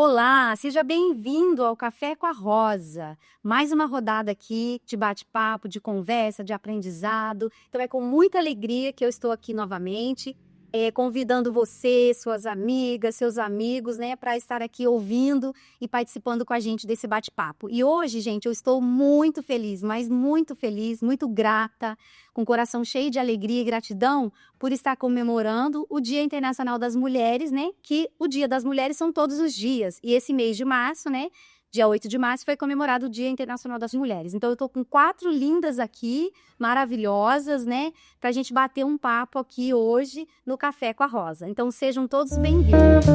Olá, seja bem-vindo ao Café com a Rosa. Mais uma rodada aqui de bate-papo, de conversa, de aprendizado. Então é com muita alegria que eu estou aqui novamente, convidando você, suas amigas, seus amigos, né, para estar aqui ouvindo e participando com a gente desse bate-papo. E hoje, gente, eu estou muito feliz, mas muito feliz, muito grata, com o coração cheio de alegria e gratidão por estar comemorando o Dia Internacional das Mulheres, né? Que o Dia das Mulheres são todos os dias. E esse mês de março, né? Dia 8 de março foi comemorado o Dia Internacional das Mulheres. Então eu tô com 4 lindas aqui, maravilhosas, né? Pra gente bater um papo aqui hoje no Café com a Rosa. Então sejam todos bem-vindos.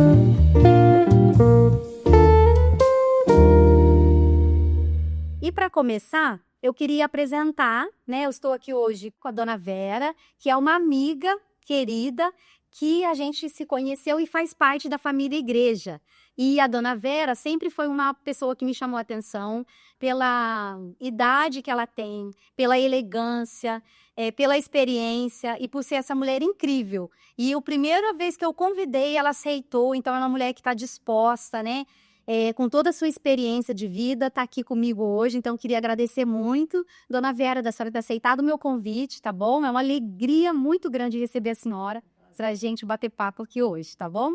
E para começar, eu queria apresentar, né? Eu estou aqui hoje com a Dona Vera, que é uma amiga querida que a gente se conheceu e faz parte da família Igreja. E a Dona Vera sempre foi uma pessoa que me chamou a atenção pela idade que ela tem, pela elegância, pela experiência e por ser essa mulher incrível. E a primeira vez que eu convidei, ela aceitou. Então, é uma mulher que está disposta, né? Com toda a sua experiência de vida, está aqui comigo hoje, então queria agradecer muito, Dona Vera, da senhora ter aceitado o meu convite, tá bom? É uma alegria muito grande receber a senhora para a gente bater papo aqui hoje, tá bom?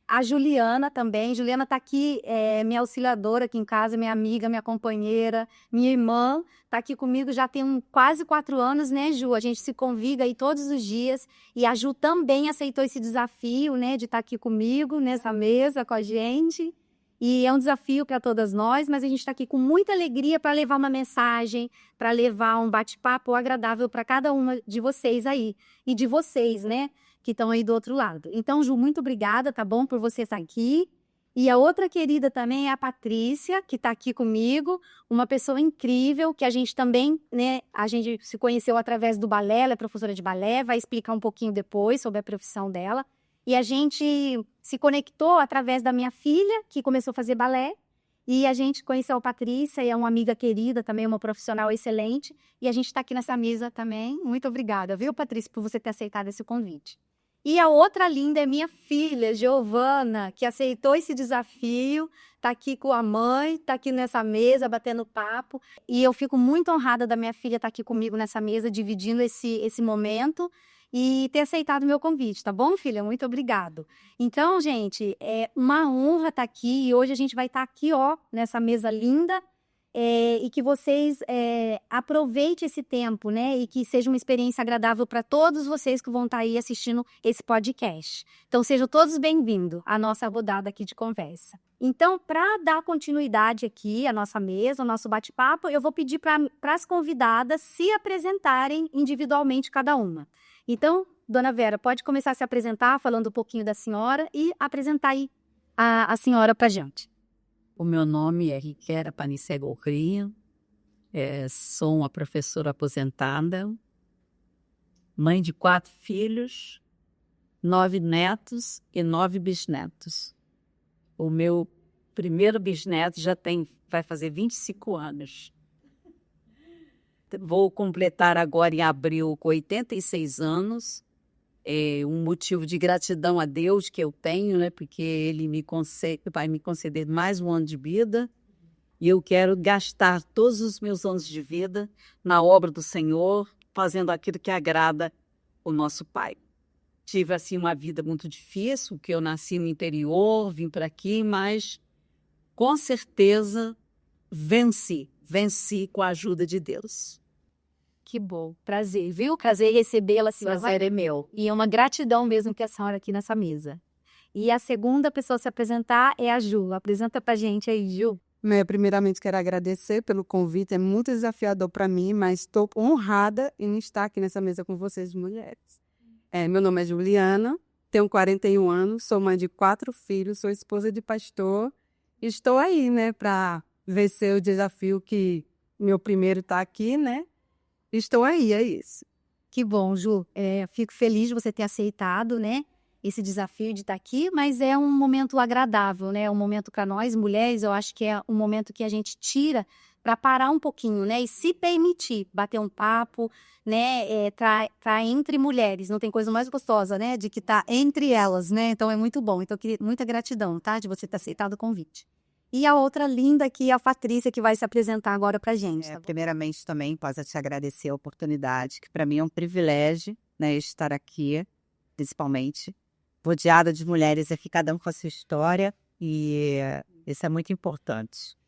A Juliana também, Juliana está aqui, minha auxiliadora aqui em casa, minha amiga, minha companheira, minha irmã, está aqui comigo já tem quase 4 anos, né, Ju? A gente se convive aí todos os dias e a Ju também aceitou esse desafio, né, de estar aqui comigo nessa mesa com a gente. E é um desafio para todas nós, mas a gente está aqui com muita alegria para levar uma mensagem, para levar um bate-papo agradável para cada uma de vocês aí. E de vocês, né, que estão aí do outro lado. Então, Ju, muito obrigada, tá bom, por você estar aqui. E a outra querida também é a Patrícia, que está aqui comigo, uma pessoa incrível, que a gente também, né, a gente se conheceu através do balé, ela é professora de balé, vai explicar um pouquinho depois sobre a profissão dela. E a gente se conectou através da minha filha, que começou a fazer balé. E a gente conheceu a Patrícia, e é uma amiga querida, também uma profissional excelente. E a gente está aqui nessa mesa também. Muito obrigada, viu, Patrícia, por você ter aceitado esse convite. E a outra linda é minha filha, Giovana, que aceitou esse desafio. Está aqui com a mãe, está aqui nessa mesa, batendo papo. E eu fico muito honrada da minha filha estar aqui comigo nessa mesa, dividindo esse momento e ter aceitado o meu convite, tá bom, filha? Muito obrigado. Então, gente, é uma honra estar aqui e hoje a gente vai estar aqui, ó, nessa mesa linda, e que vocês aproveitem esse tempo, né? E que seja uma experiência agradável para todos vocês que vão estar aí assistindo esse podcast. Então, sejam todos bem-vindos à nossa rodada aqui de conversa. Então, para dar continuidade aqui à nossa mesa, ao nosso bate-papo, eu vou pedir para as convidadas se apresentarem individualmente cada uma. Então, Dona Vera, pode começar a se apresentar, falando um pouquinho da senhora e apresentar aí a senhora para a gente. O meu nome é Riquera Panicego Rio, sou uma professora aposentada, mãe de 4 filhos, 9 netos e 9 bisnetos. O meu primeiro bisneto vai fazer 25 anos. Vou completar agora em abril com 86 anos. É um motivo de gratidão a Deus que eu tenho, né? Porque Ele vai me conceder mais um ano de vida. E eu quero gastar todos os meus anos de vida na obra do Senhor, fazendo aquilo que agrada o nosso Pai. Tive, assim, uma vida muito difícil, porque eu nasci no interior, vim para aqui, mas com certeza venci com a ajuda de Deus. Que bom, prazer, viu? Prazer em recebê-la, senhora. Prazer é meu. E é uma gratidão mesmo que a senhora aqui nessa mesa. E a segunda pessoa a se apresentar é a Ju. Apresenta pra gente aí, Ju. Primeiramente, quero agradecer pelo convite. É muito desafiador para mim, mas estou honrada em estar aqui nessa mesa com vocês, mulheres. Meu nome é Juliana, tenho 41 anos, sou mãe de 4 filhos, sou esposa de pastor. Estou aí, né, para vencer o desafio que meu primeiro está aqui, né? Estou aí, é isso. Que bom, Ju. Fico feliz de você ter aceitado, né, esse desafio de estar aqui, mas é um momento agradável, né? É um momento para nós, mulheres, eu acho que é um momento que a gente tira para parar um pouquinho, né? E se permitir bater um papo, né? Tá entre mulheres, não tem coisa mais gostosa, né? De que tá entre elas, né? Então é muito bom. Então eu queria muita gratidão, tá? De você ter aceitado o convite. E a outra linda aqui, a Patrícia, que vai se apresentar agora pra gente. Tá? Primeiramente, também posso te agradecer a oportunidade, que para mim é um privilégio, né, estar aqui, principalmente, rodeada de mulheres, que cada um com a sua história, e isso é muito importante.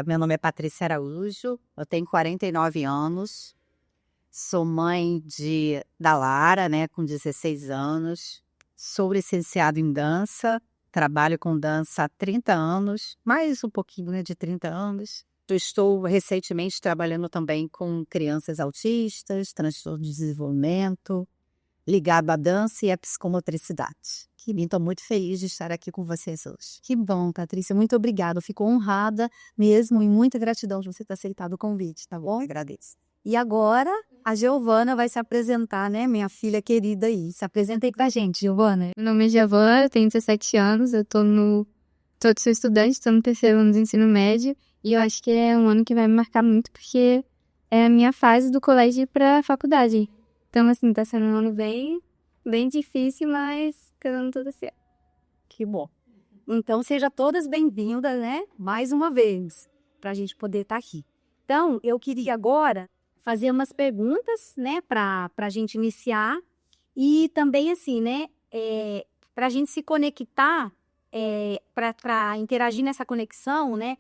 Meu nome é Patrícia Araújo, eu tenho 49 anos, sou mãe da Lara, né, com 16 anos, sou licenciada em dança, trabalho com dança há 30 anos, mais um pouquinho, né, de 30 anos. Eu estou recentemente trabalhando também com crianças autistas, transtorno de desenvolvimento, ligado à dança e à psicomotricidade. Estou muito feliz de estar aqui com vocês hoje. Que bom, Patrícia, muito obrigada. Eu fico honrada mesmo e muita gratidão de você ter aceitado o convite, tá bom? Agradeço. E agora a Giovana vai se apresentar, né, minha filha querida aí. Se apresenta aí pra gente, Giovana. Meu nome é Giovana, eu tenho 17 anos, eu sou estudante, estou no terceiro ano do ensino médio, e eu acho que é um ano que vai me marcar muito, porque é a minha fase do colégio para a faculdade. Então, assim, tá sendo um ano bem difícil, mas dando tudo certo. Que bom. Então, sejam todas bem-vindas, né, mais uma vez, pra gente poder estar aqui. Então, eu queria agora fazer umas perguntas, né, pra gente iniciar, e também, assim, né, pra gente se conectar, para interagir nessa conexão, né,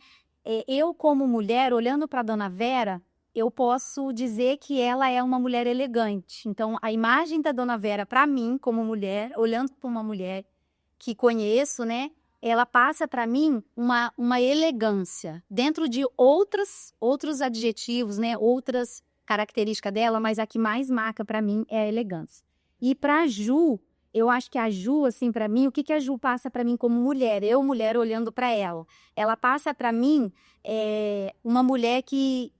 eu como mulher, olhando para Dona Vera, eu posso dizer que ela é uma mulher elegante. Então, a imagem da Dona Vera, para mim, como mulher, olhando para uma mulher que conheço, né, ela passa para mim uma elegância, dentro de outros adjetivos, né, outras características dela, mas a que mais marca para mim é a elegância. E para a Ju, eu acho que a Ju, assim, para mim, o que a Ju passa para mim como mulher? Eu, mulher, olhando para ela. Ela passa para mim uma mulher que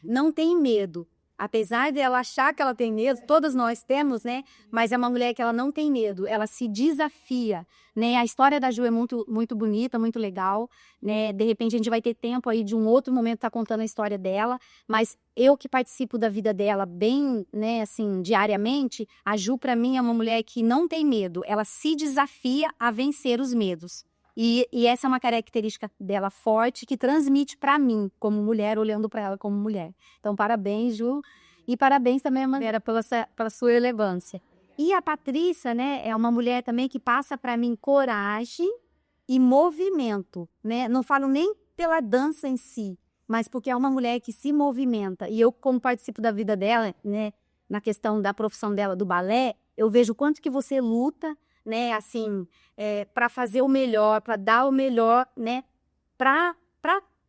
não tem medo. Apesar de ela achar que ela tem medo, todas nós temos, né? Mas é uma mulher que ela não tem medo, ela se desafia, né? A história da Ju é muito, muito bonita, muito legal, né? De repente a gente vai ter tempo aí de um outro momento estar contando a história dela, mas eu que participo da vida dela bem, né, assim, diariamente, a Ju para mim é uma mulher que não tem medo, ela se desafia a vencer os medos. E essa é uma característica dela forte que transmite para mim, como mulher, olhando para ela como mulher. Então, parabéns, Ju. E parabéns também, Maneira, pela sua relevância. E a Patrícia, né, é uma mulher também que passa para mim coragem e movimento, né? Não falo nem pela dança em si, mas porque é uma mulher que se movimenta. E eu, como participo da vida dela, né, na questão da profissão dela, do balé, eu vejo o quanto que você luta, né, assim, para fazer o melhor, para dar o melhor, né, para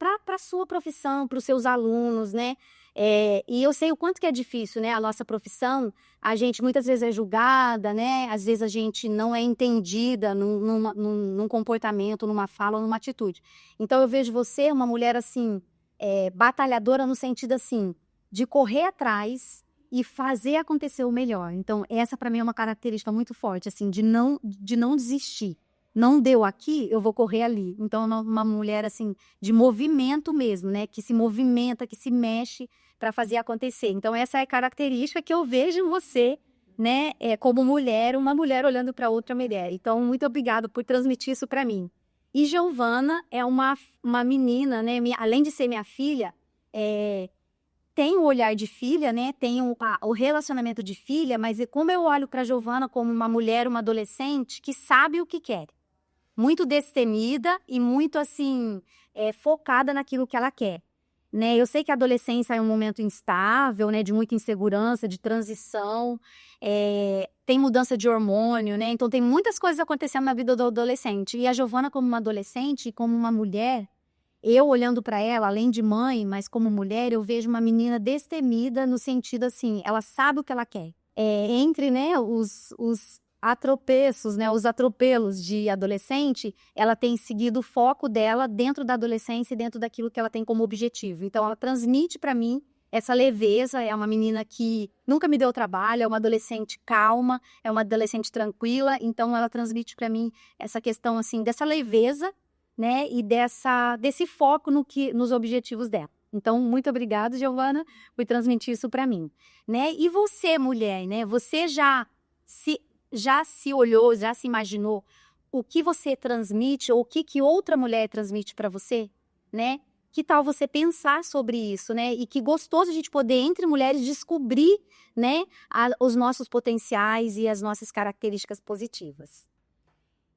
a sua profissão, para os seus alunos, né, e eu sei o quanto que é difícil, né, a nossa profissão, a gente muitas vezes é julgada, né, às vezes a gente não é entendida num comportamento, numa fala, numa atitude. Então eu vejo você uma mulher, assim, batalhadora no sentido, assim, de correr atrás e fazer acontecer o melhor. Então, essa para mim é uma característica muito forte, assim, de não desistir. Não deu aqui, eu vou correr ali. Então, é uma mulher, assim, de movimento mesmo, né? Que se movimenta, que se mexe para fazer acontecer. Então, essa é a característica que eu vejo em você, né? Como mulher, uma mulher olhando para outra mulher. Então, muito obrigada por transmitir isso para mim. E Giovana é uma menina, né? Além de ser minha filha, tem o olhar de filha, né? Tem o relacionamento de filha, mas como eu olho para Giovana como uma mulher, uma adolescente que sabe o que quer. Muito destemida e muito, assim, focada naquilo que ela quer. Né? Eu sei que a adolescência é um momento instável, né? De muita insegurança, de transição, tem mudança de hormônio, né? Então tem muitas coisas acontecendo na vida do adolescente. E a Giovana, como uma adolescente e como uma mulher, eu olhando para ela, além de mãe, mas como mulher, eu vejo uma menina destemida no sentido assim, ela sabe o que ela quer. Entre, né, os atropeços, né, os atropelos de adolescente, ela tem seguido o foco dela dentro da adolescência e dentro daquilo que ela tem como objetivo. Então, ela transmite para mim essa leveza, é uma menina que nunca me deu trabalho, é uma adolescente calma, é uma adolescente tranquila, então ela transmite para mim essa questão, assim, dessa leveza, né? E desse foco nos objetivos dela. Então, muito obrigada, Giovana, por transmitir isso para mim, né? E você, mulher, né? Você já se olhou, já se imaginou o que você transmite ou o que outra mulher transmite para você, né? Que tal você pensar sobre isso, né? E que gostoso a gente poder, entre mulheres, descobrir, né, os nossos potenciais e as nossas características positivas.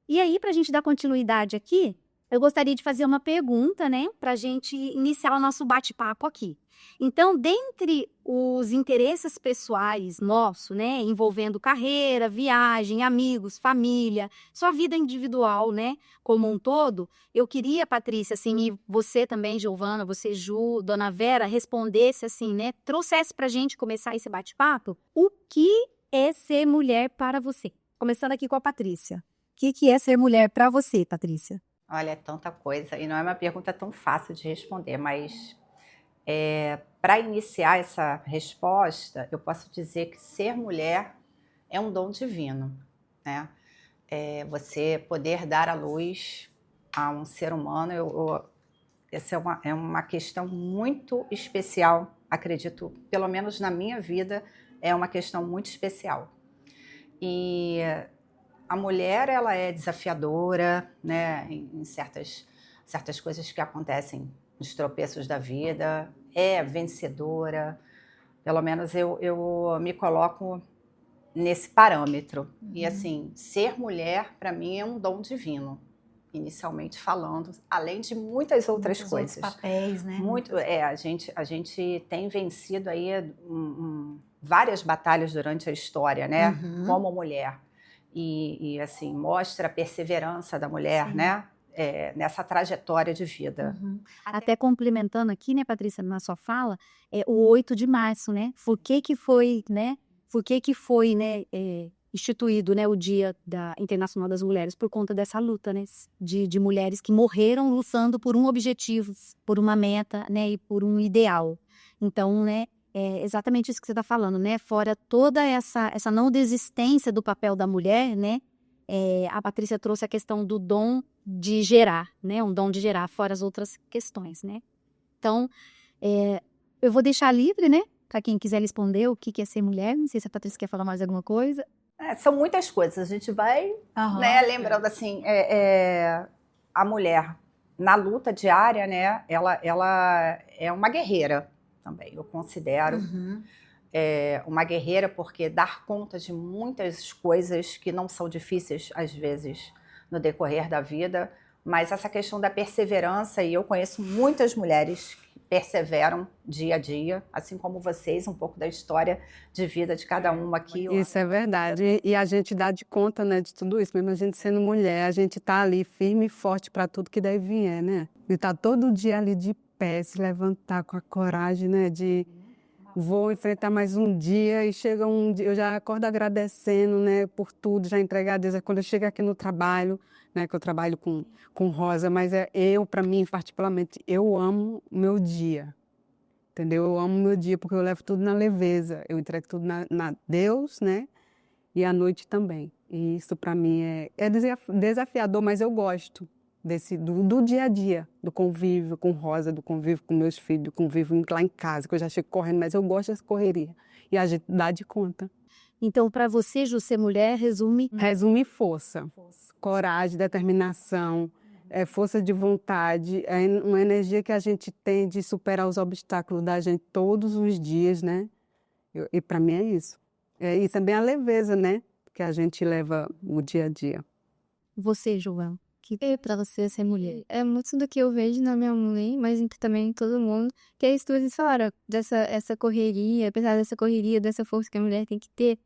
E aí, para a gente dar continuidade aqui, eu gostaria de fazer uma pergunta, né, para a gente iniciar o nosso bate-papo aqui. Então, dentre os interesses pessoais nossos, né, envolvendo carreira, viagem, amigos, família, sua vida individual, né, como um todo, eu queria, Patrícia, assim, e você também, Giovana, você, Ju, Dona Vera, respondesse assim, né, trouxesse para a gente começar esse bate-papo, o que é ser mulher para você? Começando aqui com a Patrícia. O que é ser mulher para você, Patrícia? Olha, é tanta coisa, e não é uma pergunta tão fácil de responder, mas para iniciar essa resposta, eu posso dizer que ser mulher é um dom divino, né? Você poder dar à luz a um ser humano, essa é uma questão muito especial, acredito, pelo menos na minha vida, é uma questão muito especial. E a mulher, ela é desafiadora, né, em certas coisas que acontecem nos tropeços da vida, é vencedora, pelo menos eu me coloco nesse parâmetro. E assim, ser mulher, para mim, é um dom divino, inicialmente falando, além de muitas outras coisas. Outros papéis, né? A gente tem vencido aí várias batalhas durante a história, né, como mulher. E assim, mostra a perseverança da mulher, né? Nessa trajetória de vida. Até complementando aqui, né, Patrícia, na sua fala, o 8 de março, né? Por que foi, né, instituído, né, o Dia Internacional das Mulheres? Por conta dessa luta, né, de mulheres que morreram lutando por um objetivo, por uma meta, né, e por um ideal. Então, né, é exatamente isso que você está falando, né? Fora toda essa não desistência do papel da mulher, né? A Patrícia trouxe a questão do dom de gerar, né? Um dom de gerar, fora as outras questões, né? Então, eu vou deixar livre, né? Para quem quiser responder o que é ser mulher. Não sei se a Patrícia quer falar mais alguma coisa. São muitas coisas. A gente vai, né, lembrando assim, a mulher na luta diária, né? Ela é uma guerreira também. Eu considero uma guerreira porque dar conta de muitas coisas que não são difíceis às vezes no decorrer da vida, mas essa questão da perseverança, e eu conheço muitas mulheres que perseveram dia a dia, assim como vocês, um pouco da história de vida de cada uma aqui. Isso é verdade. E a gente dá de conta, né, de tudo isso, mesmo a gente sendo mulher, a gente tá ali firme e forte para tudo que daí vier, né? E tá todo dia ali de pé, se levantar com a coragem, né, de vou enfrentar mais um dia e chega um dia, eu já acordo agradecendo, né, por tudo, já entregar a Deus. Quando eu chego aqui no trabalho, né, que eu trabalho com Rosa, mas para mim, particularmente, eu amo o meu dia, entendeu? Eu amo o meu dia porque eu levo tudo na leveza, eu entrego tudo na Deus, né, e à noite também. E isso para mim é desafiador, mas eu gosto do dia a dia, do convívio com Rosa, do convívio com meus filhos, do convívio lá em casa, que eu já chego correndo, mas eu gosto dessa correria. E a gente dá de conta. Então, para você, Ju, ser mulher, resume Força, coragem, determinação, força de vontade, é uma energia que a gente tem de superar os obstáculos da gente todos os dias, né? E para mim é isso. E também a leveza, né? Que a gente leva o dia a dia. Você, João. Que para você ser mulher? É muito do que eu vejo na minha mãe, mas também em todo mundo, que é isso que vocês falaram, essa correria, apesar dessa correria, dessa força que a mulher tem que ter,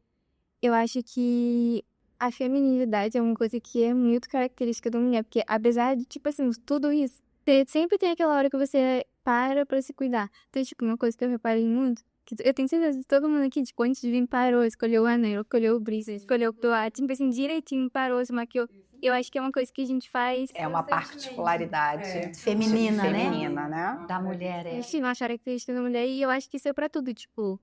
eu acho que a feminilidade é uma coisa que é muito característica da mulher, porque apesar de, tipo assim, tudo isso, sempre tem aquela hora que você para pra se cuidar. Então, tipo, uma coisa que eu reparei muito, que eu tenho certeza que todo mundo aqui, tipo, antes de vir parou, escolheu o anel, escolheu o brilho, escolheu o toalha, tipo assim, direitinho, parou, se maquiou. Eu acho que é uma coisa que a gente faz. É uma particularidade feminina, né? Da mulher. Sim, uma característica da mulher, e eu acho que isso é pra tudo, tipo.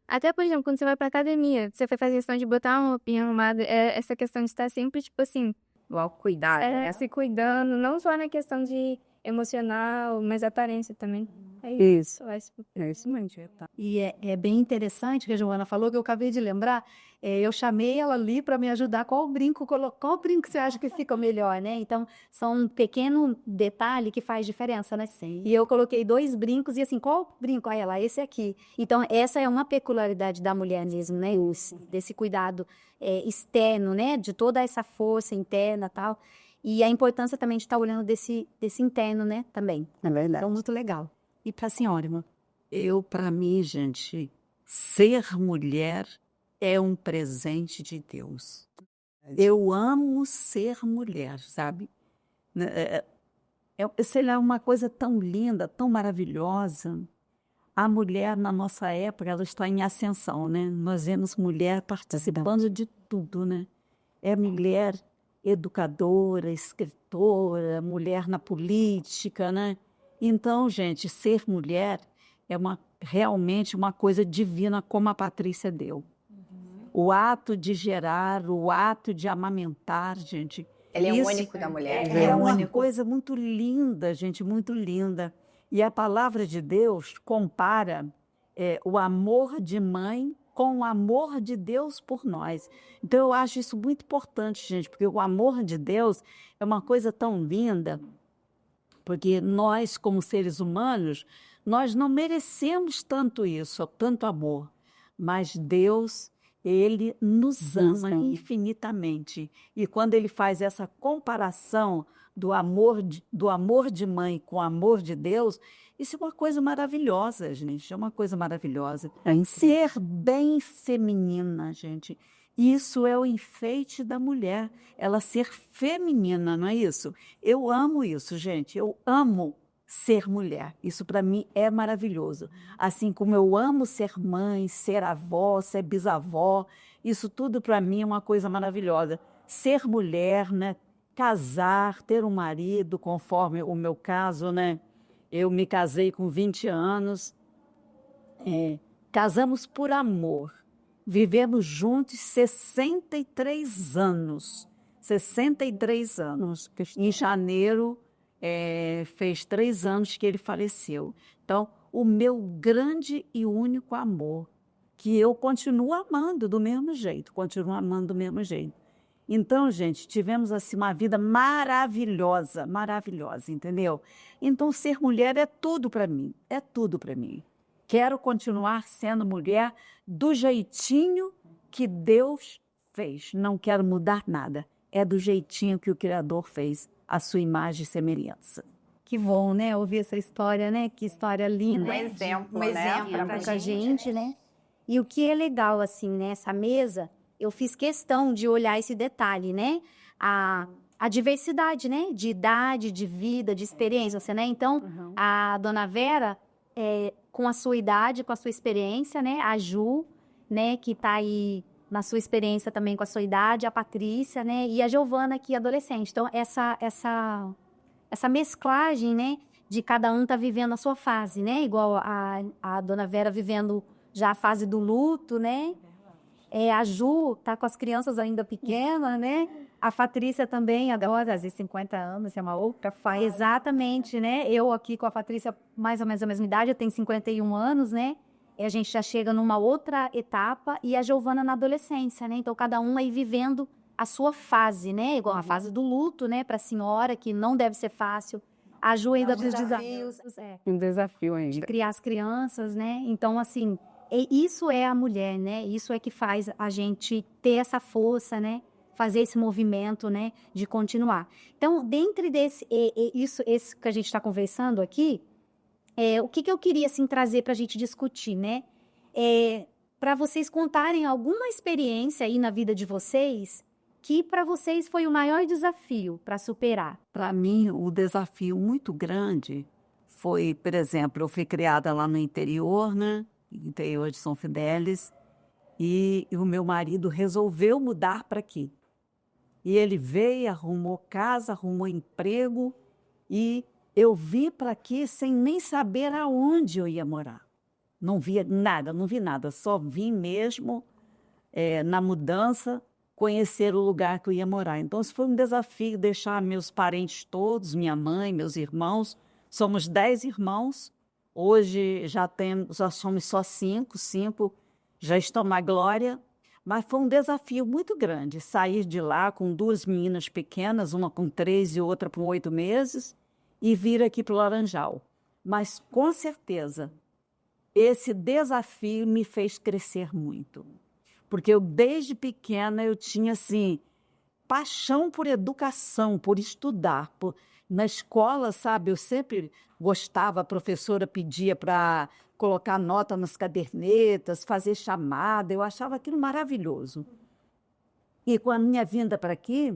Até, por exemplo, quando você vai pra academia, você vai fazer questão de botar uma roupinha arrumada, essa questão de estar sempre, tipo assim, O autocuidado. Se cuidando, não só na questão de emocional, mas aparência também. É isso. Isso. Eu acho que É isso mesmo. Tá. E é bem interessante que a Giovana falou, que eu acabei de lembrar. Eu chamei ela ali para me ajudar. Qual brinco você acha que fica melhor, né? Então, são um pequeno detalhe que faz diferença, né? Sim. E eu coloquei 2 brincos e assim, qual brinco? Aí ela, esse aqui. Então, essa é uma peculiaridade da mulher mesmo, né? Desse cuidado externo, né? De toda essa força interna e tal. E a importância também de estar olhando desse interno, né? Também. É verdade. Então, muito legal. E para a senhora, irmã? Para mim, gente, ser mulher é um presente de Deus. Eu amo ser mulher, sabe? Sei lá, uma coisa tão linda, tão maravilhosa. A mulher, na nossa época, ela está em ascensão, né? Nós vemos mulher participando de tudo, né? É mulher educadora, escritora, mulher na política, né? Então, gente, ser mulher é realmente uma coisa divina, como a Patrícia deu. O ato de gerar, o ato de amamentar, gente. Ele é isso único da mulher. É uma coisa muito linda, gente, muito linda. E a palavra de Deus compara o amor de mãe com o amor de Deus por nós. Então, eu acho isso muito importante, gente, porque o amor de Deus é uma coisa tão linda, porque nós, como seres humanos, nós não merecemos tanto isso, tanto amor, mas Deus, Ele nos ama infinitamente. E quando Ele faz essa comparação do amor de mãe com o amor de Deus, isso é uma coisa maravilhosa, gente, é uma coisa maravilhosa. Ser bem feminina, gente, isso é o enfeite da mulher, ela ser feminina, não é isso? Eu amo isso, gente, eu amo ser mulher, isso para mim é maravilhoso. Assim como eu amo ser mãe, ser avó, ser bisavó, isso tudo para mim é uma coisa maravilhosa. Ser mulher, né? Casar, ter um marido, conforme o meu caso, né? Eu me casei com 20 anos, casamos por amor, vivemos juntos 63 anos. 63 anos. Em janeiro, fez 3 anos que ele faleceu. Então, o meu grande e único amor, que eu continuo amando do mesmo jeito, Então, gente, tivemos assim uma vida maravilhosa, maravilhosa, entendeu? Então, ser mulher é tudo para mim, é tudo para mim. Quero continuar sendo mulher do jeitinho que Deus fez. Não quero mudar nada. É do jeitinho que o Criador fez, a sua imagem e semelhança. Que bom, né? Ouvir essa história, né? Que história linda. Um exemplo, Um né? exemplo pra gente, né? E o que é legal, assim, nessa mesa, eu fiz questão de olhar esse detalhe, né? A diversidade, né? De idade, de vida, de experiência, né? Então, a dona Vera, com a sua idade, com a sua experiência, né? A Ju, né? Que tá aí na sua experiência também com a sua idade, a Patrícia, né? E a Giovana, que é adolescente. Então, essa mesclagem, né? De cada um tá vivendo a sua fase, né? Igual a dona Vera vivendo já a fase do luto, né? A Ju tá com as crianças ainda pequenas, né? A Patrícia também, agora, às vezes 50 anos, é uma outra fase. Exatamente, né? Eu aqui com a Patrícia, mais ou menos a mesma idade, eu tenho 51 anos, né? E a gente já chega numa outra etapa, e a Giovana na adolescência, né? Então, cada um aí vivendo a sua fase, né? Igual a fase do luto, né? Para a senhora, que não deve ser fácil. A Ju ainda dos desafios. Um desafio ainda. De criar as crianças, né? Então, assim, isso é a mulher, né? Isso é que faz a gente ter essa força, né? Fazer esse movimento, né? De continuar. Então, dentro desse, esse que a gente está conversando aqui, o que eu queria, assim, trazer para a gente discutir, né? Para vocês contarem alguma experiência aí na vida de vocês que para vocês foi o maior desafio para superar. Para mim, o desafio muito grande foi, por exemplo, eu fui criada lá no interior, né? Interior de São Fidélis, e o meu marido resolveu mudar para aqui. E ele veio, arrumou casa, arrumou emprego, e eu vim para aqui sem nem saber aonde eu ia morar. Não vi nada, só vim mesmo na mudança conhecer o lugar que eu ia morar. Então, isso foi um desafio, deixar meus parentes todos, minha mãe, meus irmãos. Somos 10 irmãos. Hoje já somos só 5 já estão na glória. Mas foi um desafio muito grande sair de lá com 2 meninas pequenas, uma com 3 e outra com 8 meses, e vir aqui para o Laranjal. Mas, com certeza, esse desafio me fez crescer muito. Porque eu, desde pequena, eu tinha, assim, paixão por educação, por estudar. Na escola, sabe, eu sempre gostava, a professora pedia para colocar nota nas cadernetas, fazer chamada, eu achava aquilo maravilhoso. E com a minha vinda para aqui,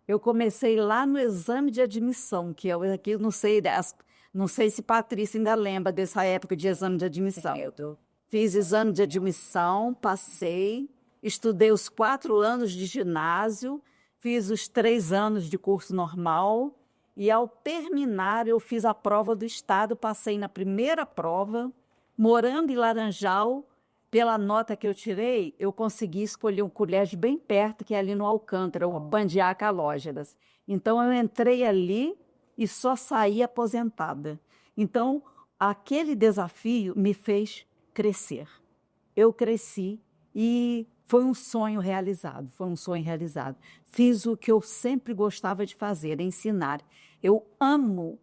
eu comecei lá no exame de admissão, que eu aqui não sei se Patrícia ainda lembra dessa época de exame de admissão. Fiz exame de admissão, passei, estudei os 4 anos de ginásio, fiz os 3 anos de curso normal e, ao terminar, eu fiz a prova do estado, passei na primeira prova, morando em Laranjal. Pela nota que eu tirei, eu consegui escolher um colégio bem perto, que é ali no Alcântara, o Bandiaca Lógeras. Então, eu entrei ali e só saí aposentada. Então, aquele desafio me fez crescer. Eu cresci e foi um sonho realizado, Fiz o que eu sempre gostava de fazer, ensinar. Eu amo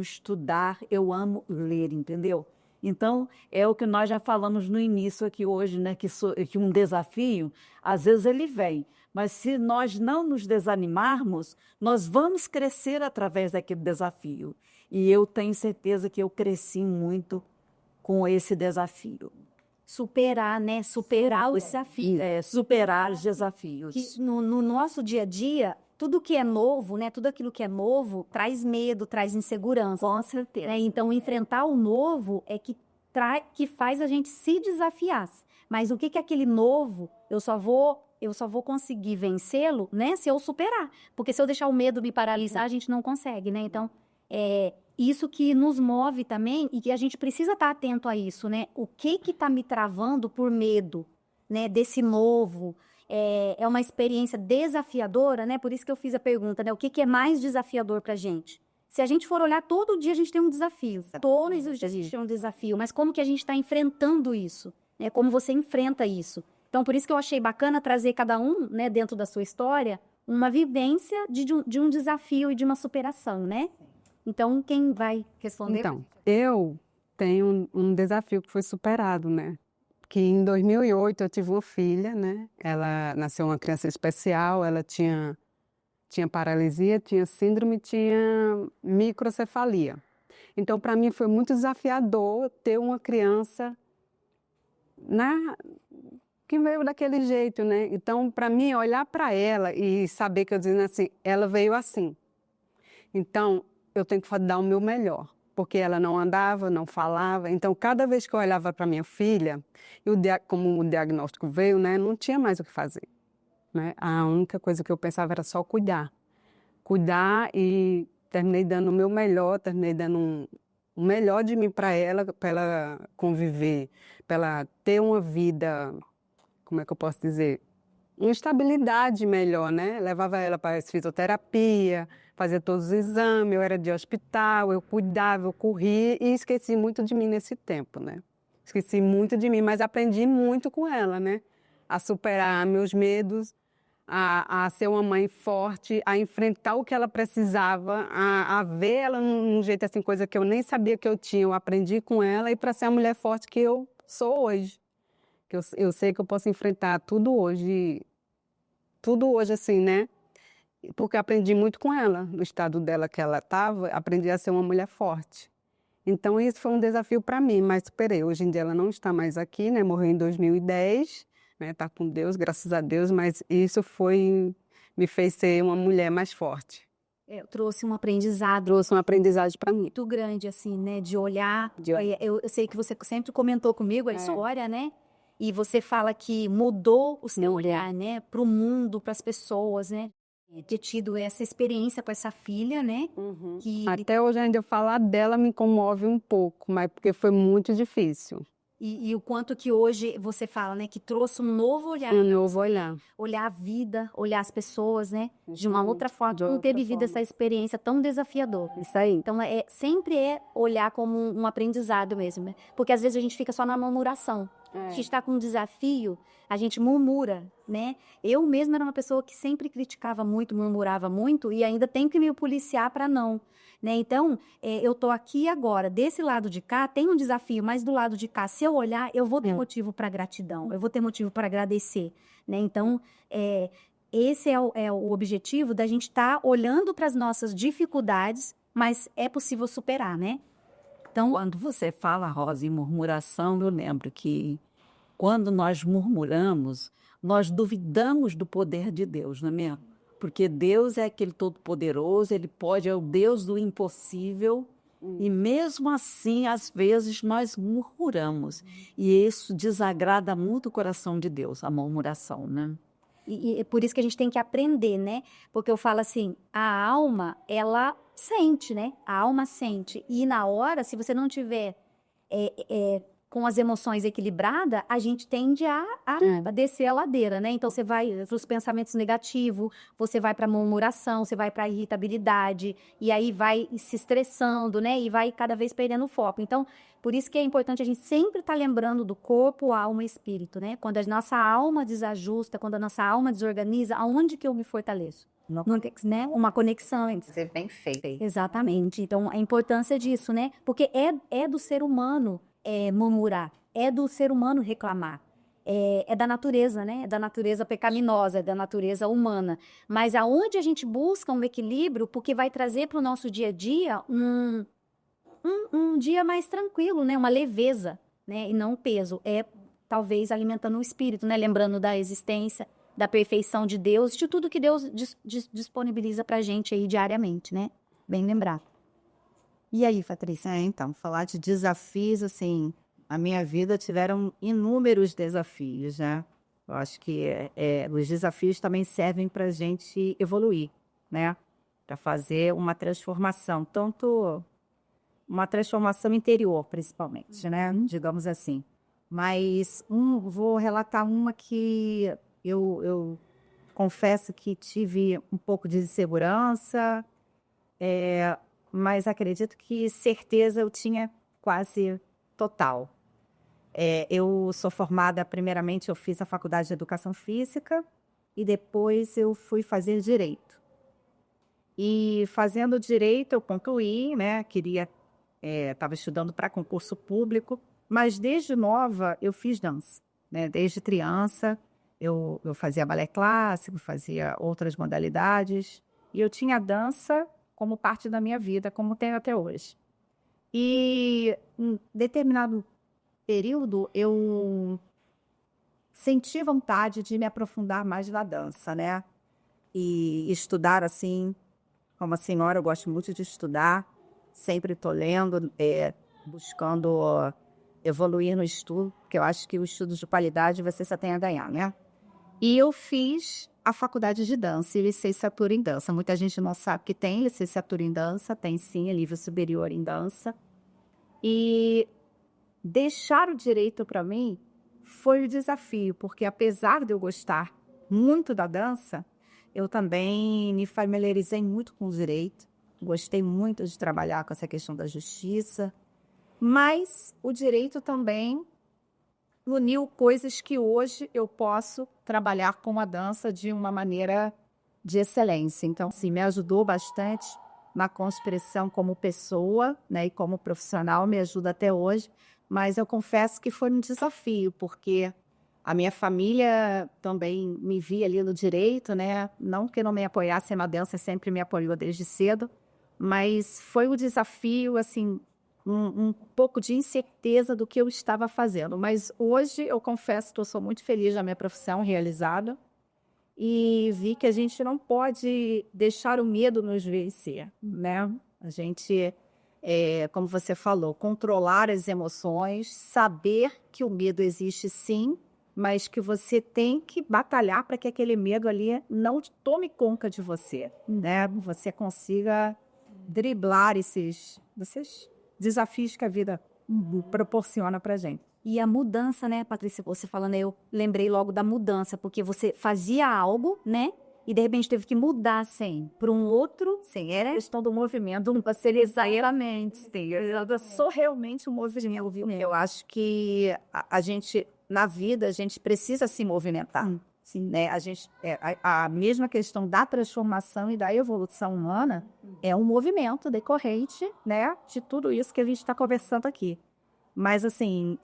estudar, eu amo ler, entendeu? Então, é o que nós já falamos no início aqui hoje, né? Que um desafio, às vezes ele vem, mas se nós não nos desanimarmos, nós vamos crescer através daquele desafio. E eu tenho certeza que eu cresci muito com esse desafio. Superar, né? Superar os desafios. Superar os desafios. Que no nosso dia a dia, tudo que é novo, né? Tudo aquilo que é novo traz medo, traz insegurança. Com certeza. Né? Então, enfrentar o novo é que faz a gente se desafiar. Mas o que é aquele novo? Eu só vou conseguir vencê-lo, né? Se eu superar. Porque se eu deixar o medo me paralisar, a gente não consegue, né? Então, é isso que nos move também e que a gente precisa estar atento a isso, né? O que está me travando por medo, né? Desse novo. É uma experiência desafiadora, né? Por isso que eu fiz a pergunta, né? O que é mais desafiador para a gente? Se a gente for olhar, todo dia a gente tem um desafio. Todos os dias a gente tem um desafio. Mas como que a gente está enfrentando isso? Né? Como você enfrenta isso? Então, por isso que eu achei bacana trazer cada um, né, dentro da sua história, uma vivência de um desafio e de uma superação, né? Então, quem vai responder? Então, eu tenho um desafio que foi superado, né? Que em 2008 eu tive uma filha, né? Ela nasceu uma criança especial, ela tinha paralisia, tinha síndrome, tinha microcefalia. Então, para mim foi muito desafiador ter uma criança, né, que veio daquele jeito, né? Então, para mim, olhar para ela e saber que eu dizendo assim, ela veio assim. Então, eu tenho que dar o meu melhor. Porque ela não andava, não falava. Então, cada vez que eu olhava para minha filha, como o diagnóstico veio, né, não tinha mais o que fazer. Né? A única coisa que eu pensava era só cuidar. Cuidar, e terminei dando o meu melhor, terminei dando o melhor de mim para ela conviver, para ela ter uma vida, como é que eu posso dizer? Uma estabilidade melhor, né? Levava ela para fisioterapia, fazia todos os exames, eu era de hospital, eu cuidava, eu corria e esqueci muito de mim nesse tempo, né? Esqueci muito de mim, mas aprendi muito com ela, né? A superar meus medos, a ser uma mãe forte, a enfrentar o que ela precisava, a ver ela num jeito assim, coisa que eu nem sabia que eu tinha, eu aprendi com ela, e para ser a mulher forte que eu sou hoje. Que eu sei que eu posso enfrentar tudo hoje assim, né? Porque aprendi muito com ela, no estado dela que ela estava, aprendi a ser uma mulher forte. Então, isso foi um desafio para mim, mas superei. Hoje em dia ela não está mais aqui, né? Morreu em 2010, né? Está com Deus, graças a Deus, mas isso me fez ser uma mulher mais forte. Trouxe um aprendizado. Trouxe um aprendizado para mim. Muito grande, assim, né? De olhar. Eu sei que você sempre comentou comigo a história, né? E você fala que mudou o seu olhar, né? Para o mundo, para as pessoas, né? Ter tido essa experiência com essa filha, né? Até hoje ainda falar dela me comove um pouco, mas porque foi muito difícil. E o quanto que hoje você fala, né, que trouxe um novo olhar, Um novo olhar. olhar a vida, olhar as pessoas, né, de uma outra forma. De Não outra ter vivido forma. essa experiência tão desafiadora. Isso aí. Então, sempre é olhar como um aprendizado mesmo, né? Porque às vezes a gente fica só na murmuração. A gente está com um desafio, a gente murmura, né? Eu mesma era uma pessoa que sempre criticava muito, murmurava muito e ainda tenho que me policiar para não, né? Então, eu tô aqui agora, desse lado de cá tem um desafio, mas do lado de cá, se eu olhar, eu vou ter motivo para gratidão, eu vou ter motivo para agradecer, né? Então, esse é o objetivo da gente estar olhando para as nossas dificuldades, mas é possível superar, né? Então, Quando você fala, Rosa, em murmuração, eu lembro que quando nós murmuramos, nós duvidamos do poder de Deus, não é mesmo? Porque Deus é aquele todo-poderoso, ele pode, é o Deus do impossível, e mesmo assim, às vezes, nós murmuramos. E isso desagrada muito o coração de Deus, a murmuração, né? E é por isso que a gente tem que aprender, né? Porque eu falo assim, a alma, ela sente, né? A alma sente. E na hora, se você não tiver com as emoções equilibradas, a gente tende a descer a ladeira, né? Então, você vai para os pensamentos negativos, você vai para a murmuração, você vai para a irritabilidade, e aí vai se estressando, né? E vai cada vez perdendo o foco. Então, por isso que é importante a gente sempre estar lembrando do corpo, alma e espírito, né? Quando a nossa alma desajusta, quando a nossa alma desorganiza, aonde que eu me fortaleço? Não tem, né? Uma conexão entre. Você bem feito. Exatamente. Então, a importância disso, né? Porque é do ser humano murmurar, é do ser humano reclamar. É da natureza, né? É da natureza pecaminosa, é da natureza humana. Mas aonde a gente busca um equilíbrio, porque vai trazer para o nosso dia a dia um dia mais tranquilo, né? Uma leveza, né? E não um peso. Talvez alimentando o espírito, né? Lembrando da existência, da perfeição de Deus, de tudo que Deus disponibiliza pra gente aí diariamente, né? Bem lembrado. E aí, Patrícia? Então, falar de desafios, assim, a minha vida tiveram inúmeros desafios, né? Eu acho que os desafios também servem para a gente evoluir, né? Para fazer uma transformação, tanto uma transformação interior, principalmente, né? Digamos assim. Mas vou relatar uma que eu confesso que tive um pouco de insegurança, mas acredito que certeza eu tinha quase total. Eu sou formada, primeiramente eu fiz a faculdade de Educação Física e depois eu fui fazer Direito. E fazendo Direito eu concluí, né, estava estudando para concurso público, mas desde nova eu fiz dança, né, desde criança eu fazia balé clássico, fazia outras modalidades e eu tinha dança como parte da minha vida, como tenho até hoje. E em determinado período, eu senti vontade de me aprofundar mais na dança, né? E estudar, assim, como a senhora, eu gosto muito de estudar, sempre estou lendo, buscando evoluir no estudo, porque eu acho que o estudo de qualidade você só tem a ganhar, né? E eu fiz a faculdade de dança e licenciatura em dança. Muita gente não sabe que tem licenciatura em dança, tem sim, é nível superior em dança. E deixar o direito para mim foi o desafio, porque apesar de eu gostar muito da dança, eu também me familiarizei muito com o direito, gostei muito de trabalhar com essa questão da justiça, mas o direito também uniu coisas que hoje eu posso trabalhar com a dança de uma maneira de excelência. Então, sim, me ajudou bastante na construção como pessoa, né, e como profissional, me ajuda até hoje, mas eu confesso que foi um desafio, porque a minha família também me via ali no direito, né, não que não me apoiasse na dança, sempre me apoiou desde cedo, mas foi um desafio, assim, um pouco de incerteza do que eu estava fazendo. Mas hoje eu confesso que eu sou muito feliz na minha profissão realizada e vi que a gente não pode deixar o medo nos vencer, né? A gente, como você falou, controlar as emoções, saber que o medo existe sim, mas que você tem que batalhar para que aquele medo ali não tome conta de você, né? Você consiga driblar esses desafios que a vida proporciona para a gente. E a mudança, né, Patrícia, você falando, eu lembrei logo da mudança, porque você fazia algo, né, e de repente teve que mudar, assim, para um outro, sim, era a questão do movimento, não necessariamente, sim, eu sou realmente um movimento, viu? Eu acho que a gente, na vida, a gente precisa se movimentar. Sim. Né? A mesma questão da transformação e da evolução humana é um movimento decorrente, né, de tudo isso que a gente está conversando aqui. Mas, assim,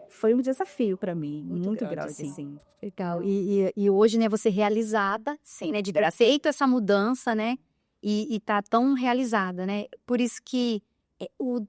foi um desafio para mim, muito grande, sim. assim. Legal. E hoje, né, você realizada, sim, né, de ter feito essa mudança, né, e tá tão realizada, né? Por isso que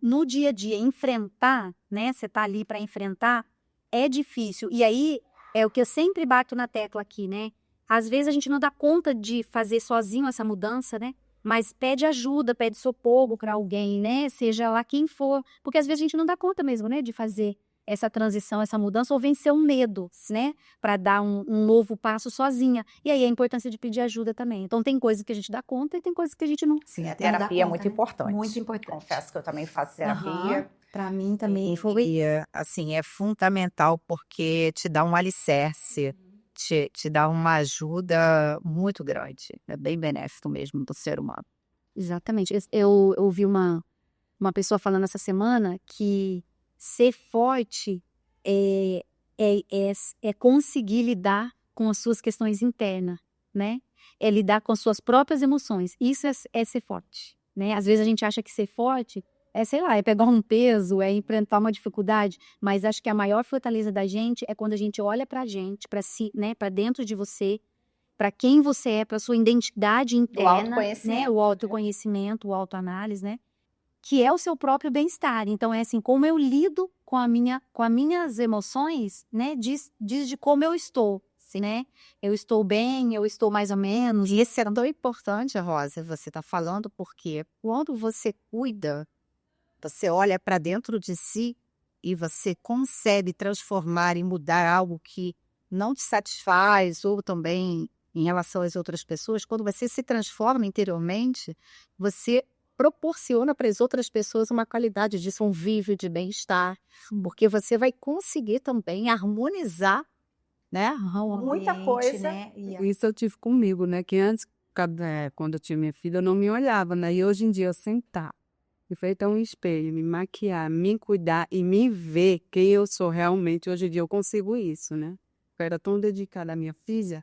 no dia a dia enfrentar, né, você tá ali para enfrentar, é difícil. E aí é o que eu sempre bato na tecla aqui, né? Às vezes a gente não dá conta de fazer sozinho essa mudança, né? Mas pede ajuda, pede socorro para alguém, né? Seja lá quem for, porque às vezes a gente não dá conta mesmo, né, de fazer essa transição, essa mudança, ou vencer um medo, né, para dar um novo passo sozinha. E aí a importância de pedir ajuda também. Então tem coisas que a gente dá conta e tem coisas que a gente não. Sim, a não dá terapia é conta, muito né? importante. Muito importante. Confesso que eu também faço terapia. Para mim também foi. E, assim, é fundamental porque te dá um alicerce, te dá uma ajuda muito grande. É bem benéfico mesmo do ser humano. Exatamente. Eu ouvi uma pessoa falando essa semana que ser forte é conseguir lidar com as suas questões internas, né? É lidar com as suas próprias emoções. Isso é ser forte, né? Às vezes a gente acha que ser forte é, sei lá, é pegar um peso, é enfrentar uma dificuldade, mas acho que a maior fortaleza da gente é quando a gente olha pra gente, pra si, né, pra dentro de você, pra quem você é, pra sua identidade interna, né, o autoconhecimento, o autoanálise, né, que é o seu próprio bem-estar. Então é assim, como eu lido com as minhas emoções, né, diz de como eu estou, né? Eu estou bem, eu estou mais ou menos. E isso é tão importante, Rosa, você está falando, porque quando você cuida, você olha para dentro de si e você consegue transformar e mudar algo que não te satisfaz, ou também em relação às outras pessoas, quando você se transforma interiormente, você proporciona para as outras pessoas uma qualidade de convívio, de bem-estar, porque você vai conseguir também harmonizar, né, Muita coisa. Né? Isso eu tive comigo, né? Que antes, quando eu tinha minha filha, eu não me olhava, né? E hoje em dia eu sentar e feito um espelho, me maquiar, me cuidar e me ver quem eu sou realmente. Hoje em dia eu consigo isso, né? Eu era tão dedicada à minha filha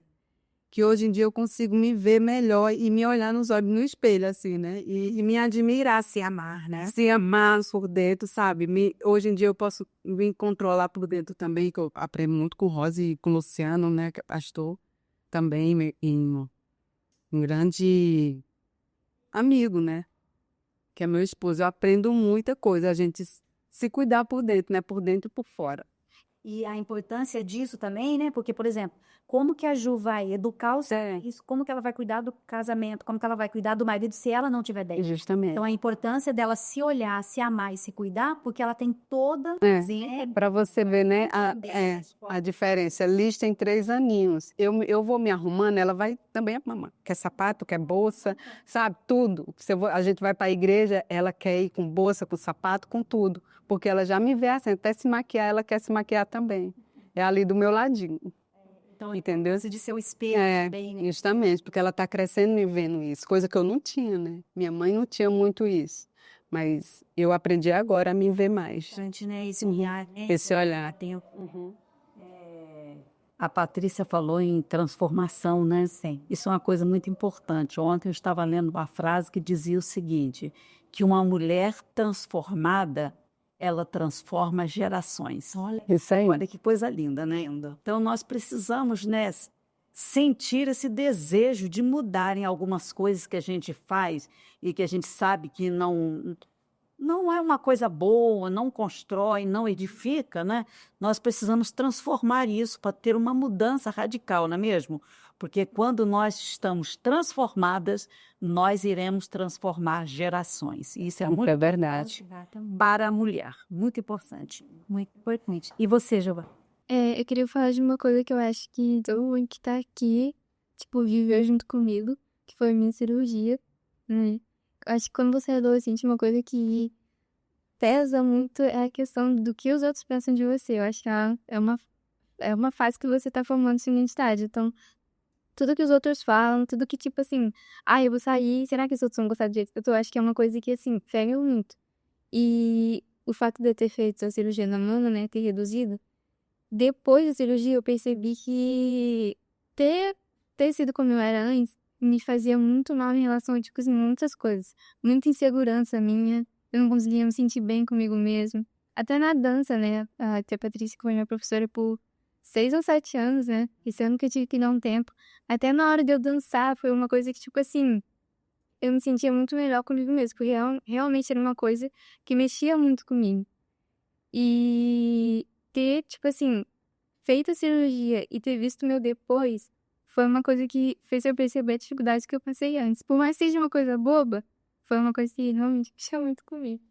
que hoje em dia eu consigo me ver melhor e me olhar nos olhos no espelho, assim, né? E me admirar, se amar, né? Se amar por dentro, sabe? Hoje em dia eu posso me controlar por dentro também, que eu aprendo muito com o Rosa e com o Luciano, né? Que é pastor também, um grande amigo, né? Que é meu esposo. Eu aprendo muita coisa, a gente se cuidar por dentro, né? Por dentro e por fora. E a importância disso também, né? Porque, por exemplo, como que a Ju vai educar os filhos, como que ela vai cuidar do casamento, como que ela vai cuidar do marido se ela não tiver dentro? Justamente. Então, a importância dela se olhar, se amar e se cuidar, porque ela tem toda... Para você ver, né, a diferença. Liz tem 3 aninhos. Eu vou me arrumando, ela vai também arrumando. Quer sapato, quer bolsa, sabe? Tudo. A gente vai para a igreja, ela quer ir com bolsa, com sapato, com tudo. Porque ela já me vê assim, até se maquiar, ela quer se maquiar também. É ali do meu ladinho. Então, entendeu? De ser o espelho também, né? Justamente, porque ela está crescendo e vendo isso. Coisa que eu não tinha, né? Minha mãe não tinha muito isso. Mas eu aprendi agora a me ver mais. Gente, né? Esse olhar, né? Esse olhar. A Patrícia falou em transformação, né? Sim. Isso é uma coisa muito importante. Ontem eu estava lendo uma frase que dizia o seguinte, que uma mulher transformada, ela transforma gerações. Isso aí. Olha que coisa linda, né? Então nós precisamos, né, sentir esse desejo de mudar em algumas coisas que a gente faz e que a gente sabe que não é uma coisa boa, não constrói, não edifica, né? Nós precisamos transformar isso para ter uma mudança radical, não é mesmo? Porque quando nós estamos transformadas, nós iremos transformar gerações. Isso é muito verdade. para a mulher, muito importante. Muito importante. E você, Giovana? Eu queria falar de uma coisa que eu acho que todo mundo que tá aqui, tipo, viveu junto comigo, que foi a minha cirurgia, né? Eu acho que quando você é adolescente, uma coisa que pesa muito é a questão do que os outros pensam de você. Eu acho que é uma fase que você tá formando sua identidade. Então, tudo que os outros falam, tudo que, tipo assim, eu vou sair, será que os outros vão gostar do jeito que eu tô? Acho que é uma coisa que, assim, pega muito. E o fato de eu ter feito a cirurgia na mama, né, ter reduzido, depois da cirurgia eu percebi que ter sido como eu era antes me fazia muito mal em relação a, tipo assim, muitas coisas. Muita insegurança minha, eu não conseguia me sentir bem comigo mesmo. Até na dança, né, a tia Patrícia, que foi minha professora por 6 ou 7 anos, né, esse ano que eu tive que dar um tempo. Até na hora de eu dançar, foi uma coisa que, tipo assim, eu me sentia muito melhor comigo mesmo, porque realmente era uma coisa que mexia muito comigo. E ter, tipo assim, feito a cirurgia e ter visto o meu depois, foi uma coisa que fez eu perceber a dificuldade que eu passei antes. Por mais que seja uma coisa boba, foi uma coisa que realmente mexeu muito comigo.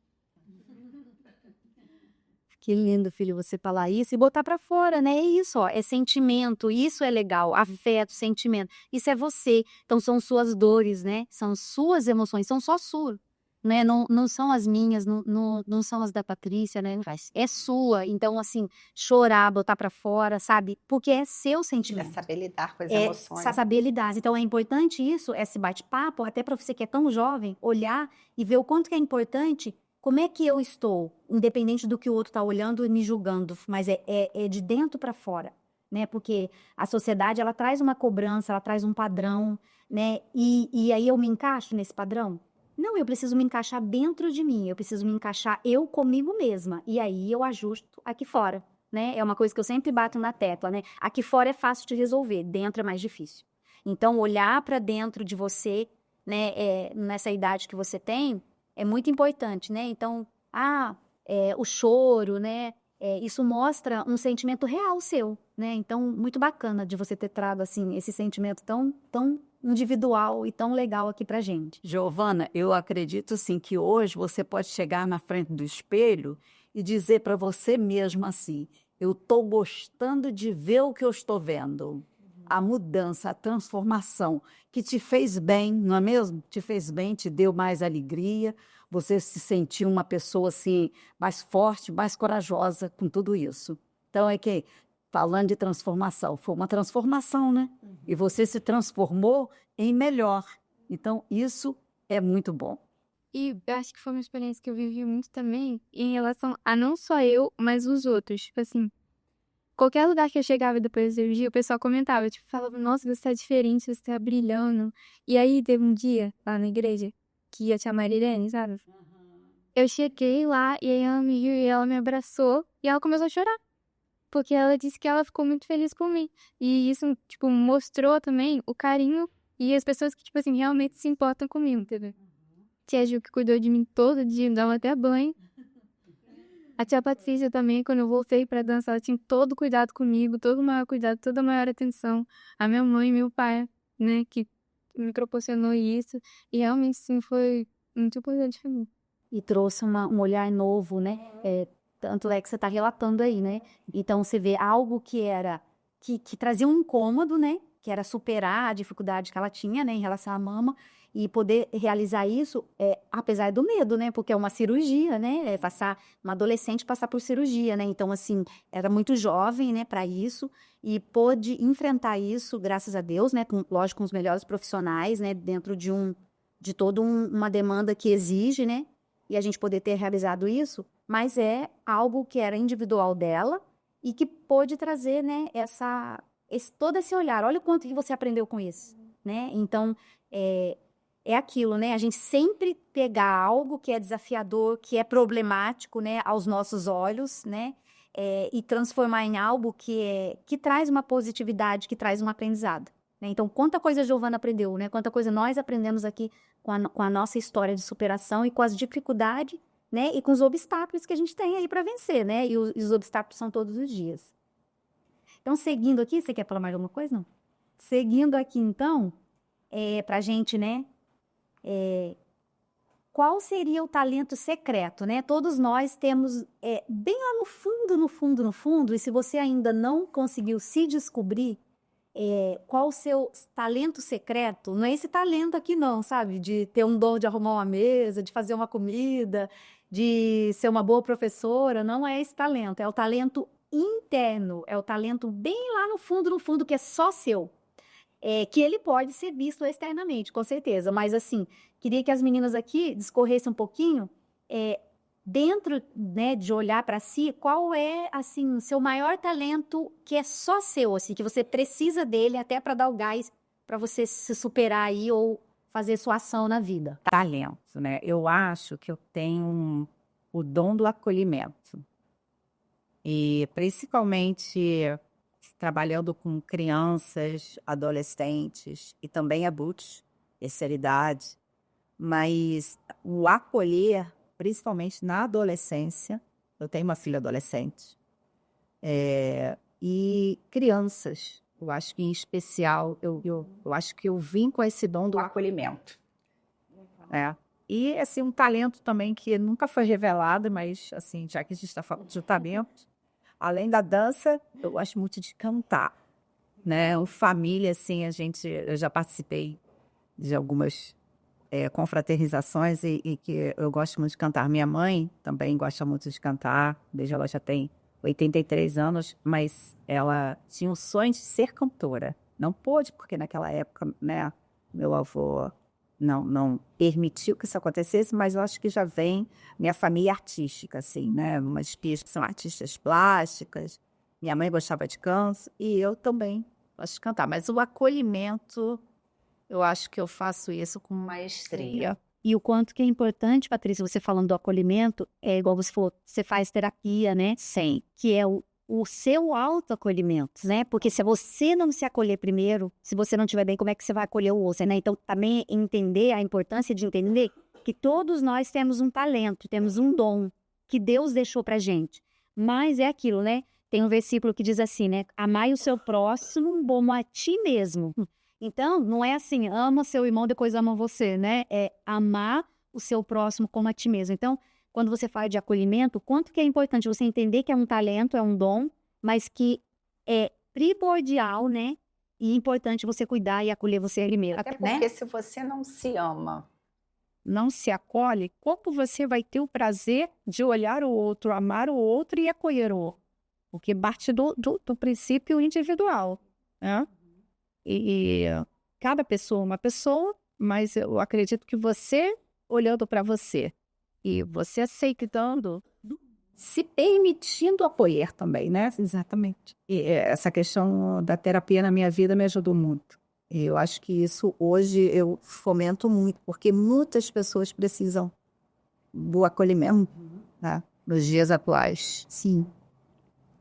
Que lindo, filho, você falar isso e botar pra fora, né? É isso, ó, é sentimento, isso é legal, afeto, sentimento. Isso é você. Então são suas dores, né? São suas emoções, são só suas, né? Não são as minhas, não são as da Patrícia, né? É sua. Então, assim, chorar, botar pra fora, sabe? Porque é seu É sentimento. saber lidar com as É emoções. saber lidar. Então é importante isso, esse bate-papo, até para você que é tão jovem, olhar e ver o quanto que é importante, como é que eu estou, independente do que o outro está olhando e me julgando, mas é de dentro para fora, né? Porque a sociedade, ela traz uma cobrança, ela traz um padrão, né? E aí eu me encaixo nesse padrão? Não, eu preciso me encaixar dentro de mim, eu preciso me encaixar eu comigo mesma, e aí eu ajusto aqui fora. Né? É uma coisa que eu sempre bato na tecla, né? Aqui fora é fácil de resolver, dentro é mais difícil. Então, olhar para dentro de você, né, nessa idade que você tem, é muito importante, né? Então, o choro, né? Isso mostra um sentimento real seu, né? Então, muito bacana de você ter trago, assim, esse sentimento tão individual e tão legal aqui pra gente. Giovana, eu acredito assim que hoje você pode chegar na frente do espelho e dizer para você mesma assim: eu estou gostando de ver o que eu estou vendo. A mudança, a transformação que te fez bem, não é mesmo? Te fez bem, te deu mais alegria. Você se sentiu uma pessoa assim mais forte, mais corajosa com tudo isso. Então é que falando de transformação, foi uma transformação, né? E você se transformou em melhor. Então isso é muito bom. E eu acho que foi uma experiência que eu vivi muito também em relação a não só eu, mas os outros. Tipo assim, qualquer lugar que eu chegava depois da cirurgia, o pessoal comentava, tipo, falava, nossa, você tá diferente, você tá brilhando. E aí teve um dia lá na igreja que ia te chamar Irene, sabe? Eu cheguei lá e aí ela me viu e ela me abraçou e ela começou a chorar. Porque ela disse que ela ficou muito feliz por mim. E isso, tipo, mostrou também o carinho e as pessoas que, tipo assim, realmente se importam comigo, entendeu? Tia Ju, que cuidou de mim todo dia, me dava até banho. A tia Patrícia também, quando eu voltei pra dançar, ela tinha todo cuidado comigo, todo o maior cuidado, toda a maior atenção. A minha mãe e meu pai, né, que me proporcionou isso. E realmente, sim, foi muito importante pra mim. E trouxe um olhar novo, né? Tanto é que você está relatando aí, né? Então você vê algo que era que trazia um incômodo, né? Que era superar a dificuldade que ela tinha, né, em relação à mama e poder realizar isso, apesar do medo, né? Porque é uma cirurgia, né? Uma adolescente passar por cirurgia, né? Então assim, era muito jovem, né, para isso e pôde enfrentar isso, graças a Deus, né? Lógico, com os melhores profissionais, né? Dentro de toda uma demanda que exige, né? E a gente poder ter realizado isso, mas é algo que era individual dela e que pôde trazer, né, todo esse olhar. Olha o quanto que você aprendeu com isso, né? Então, é aquilo, né? A gente sempre pegar algo que é desafiador, que é problemático, né, aos nossos olhos, né? E transformar em algo que traz uma positividade, que traz um aprendizado. Né? Então, quanta coisa a Giovana aprendeu, né? Quanta coisa nós aprendemos aqui com a nossa história de superação e com as dificuldades, né? E com os obstáculos que a gente tem aí para vencer, né? E os obstáculos são todos os dias. Então, seguindo aqui, você quer falar mais alguma coisa? Não? Seguindo aqui, então, para a gente, né? Qual seria o talento secreto, né? Todos nós temos bem lá no fundo, no fundo, no fundo, e se você ainda não conseguiu se descobrir, qual o seu talento secreto? Não é esse talento aqui não, sabe? De ter um dom de arrumar uma mesa, de fazer uma comida, de ser uma boa professora. Não é esse talento, é o talento interno, é o talento bem lá no fundo, que é só seu. Que ele pode ser visto externamente, com certeza. Mas, assim, queria que as meninas aqui discorressem um pouquinho, dentro, né, de olhar para si, qual é, assim, o seu maior talento que é só seu, assim, que você precisa dele até para dar o gás para você se superar aí ou fazer sua ação na vida. Talento, né? Eu acho que eu tenho o dom do acolhimento. E principalmente trabalhando com crianças, adolescentes e também adultos, terceira idade. Mas o acolher, principalmente na adolescência, eu tenho uma filha adolescente, e crianças, eu acho que em especial, eu acho que eu vim com esse dom do acolhimento. E, assim, um talento também que nunca foi revelado, mas, assim, já que a gente está falando de talento, além da dança, eu gosto muito de cantar, né? Família, assim, eu já participei de algumas confraternizações e que eu gosto muito de cantar. Minha mãe também gosta muito de cantar, desde ela já tem 83 anos, mas ela tinha o sonho de ser cantora. Não pôde, porque naquela época, né, meu avô não permitiu que isso acontecesse, mas eu acho que já vem minha família artística, assim, né? Umas tias que são artistas plásticas, minha mãe gostava de canto e eu também gosto de cantar. Mas o acolhimento, eu acho que eu faço isso com maestria. E o quanto que é importante, Patrícia, você falando do acolhimento, é igual você falou, você faz terapia, né? Sim. Que é o seu autoacolhimento, né? Porque se você não se acolher primeiro, se você não estiver bem, como é que você vai acolher o outro, né? Então, também entender a importância de entender que todos nós temos um talento, temos um dom que Deus deixou pra gente. Mas é aquilo, né? Tem um versículo que diz assim, né? Amai o seu próximo como a ti mesmo. Então, não é assim, ama seu irmão, depois ama você, né? É amar o seu próximo como a ti mesmo. Então, quando você fala de acolhimento, quanto que é importante você entender que é um talento, é um dom, mas que é primordial, né? E importante você cuidar e acolher você ali mesmo. Até porque se você não se ama, não se acolhe, como você vai ter o prazer de olhar o outro, amar o outro e acolher o outro? Porque parte do princípio individual, né? E cada pessoa é uma pessoa, mas eu acredito que você, olhando para você, e você aceitando, se permitindo acolher também, né? Exatamente. E essa questão da terapia na minha vida me ajudou muito. E eu acho que isso hoje eu fomento muito, porque muitas pessoas precisam do acolhimento, né? Nos dias atuais. Sim.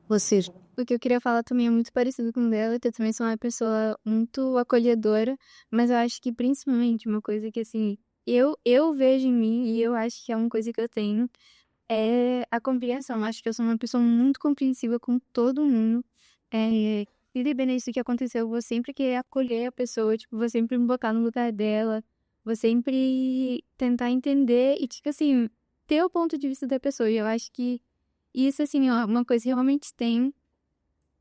Vocês... O que eu queria falar também é muito parecido com o dela, que eu também sou uma pessoa muito acolhedora, mas eu acho que principalmente uma coisa que, assim, eu vejo em mim e eu acho que é uma coisa que eu tenho, é a compreensão. Eu acho que eu sou uma pessoa muito compreensiva com todo mundo. Independente do que aconteceu, eu vou sempre querer acolher a pessoa, tipo, vou sempre me botar no lugar dela, vou sempre tentar entender e, tipo assim, ter o ponto de vista da pessoa. E eu acho que isso, assim, é uma coisa que realmente tem,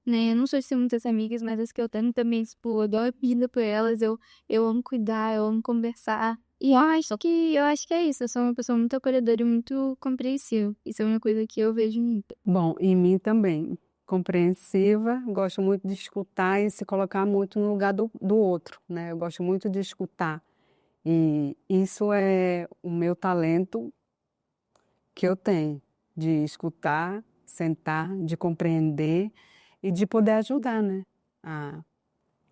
né? Eu não sou de ter muitas amigas, mas as que eu tenho também, tipo, eu dou a vida por elas, eu amo cuidar, eu amo conversar. E eu acho que é isso, eu sou uma pessoa muito acolhedora e muito compreensiva. Isso é uma coisa que eu vejo em mim. Bom, em mim também. Compreensiva, gosto muito de escutar e se colocar muito no lugar do outro, né? Eu gosto muito de escutar. E isso é o meu talento que eu tenho, de escutar, sentar, de compreender e de poder ajudar, né? A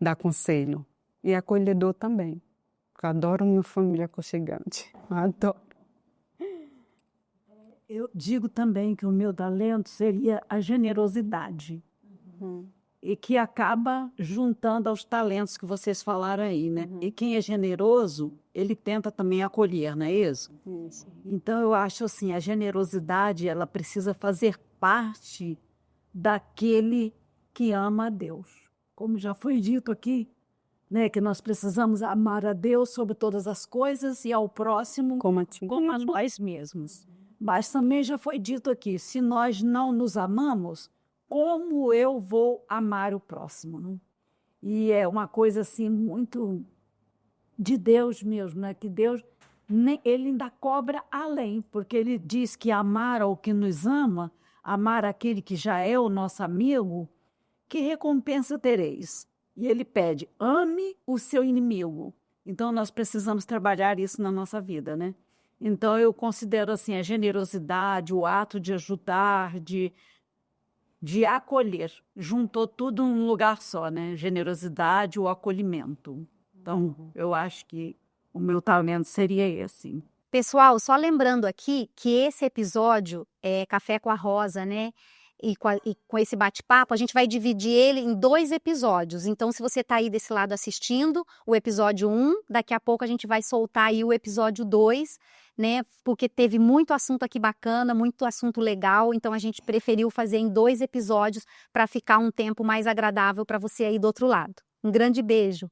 dar conselho. E acolhedor também. Eu adoro minha família aconchegante. Adoro. Eu digo também que o meu talento seria a generosidade. E que acaba juntando aos talentos que vocês falaram aí, né? E quem é generoso, ele tenta também acolher, não é isso? Então, eu acho assim, a generosidade, ela precisa fazer parte daquele que ama a Deus. Como já foi dito aqui, né, que nós precisamos amar a Deus sobre todas as coisas e ao próximo como a nós mesmos. Mas também já foi dito aqui, se nós não nos amamos, como eu vou amar o próximo? Não? E é uma coisa assim muito de Deus mesmo, né? Que Deus, ele ainda cobra além, porque ele diz que amar ao que nos ama, amar aquele que já é o nosso amigo, que recompensa tereis? E ele pede, ame o seu inimigo. Então, nós precisamos trabalhar isso na nossa vida, né? Então, eu considero assim a generosidade, o ato de ajudar, de acolher. Juntou tudo num lugar só, né? Generosidade, o acolhimento. Então, eu acho que o meu talento seria esse. Pessoal, só lembrando aqui que esse episódio é Café com a Rosa, né? E com esse bate-papo, a gente vai dividir ele em 2 episódios. Então, se você está aí desse lado assistindo o episódio 1, daqui a pouco a gente vai soltar aí o episódio 2, né? Porque teve muito assunto aqui bacana, muito assunto legal. Então, a gente preferiu fazer em 2 episódios para ficar um tempo mais agradável para você aí do outro lado. Um grande beijo!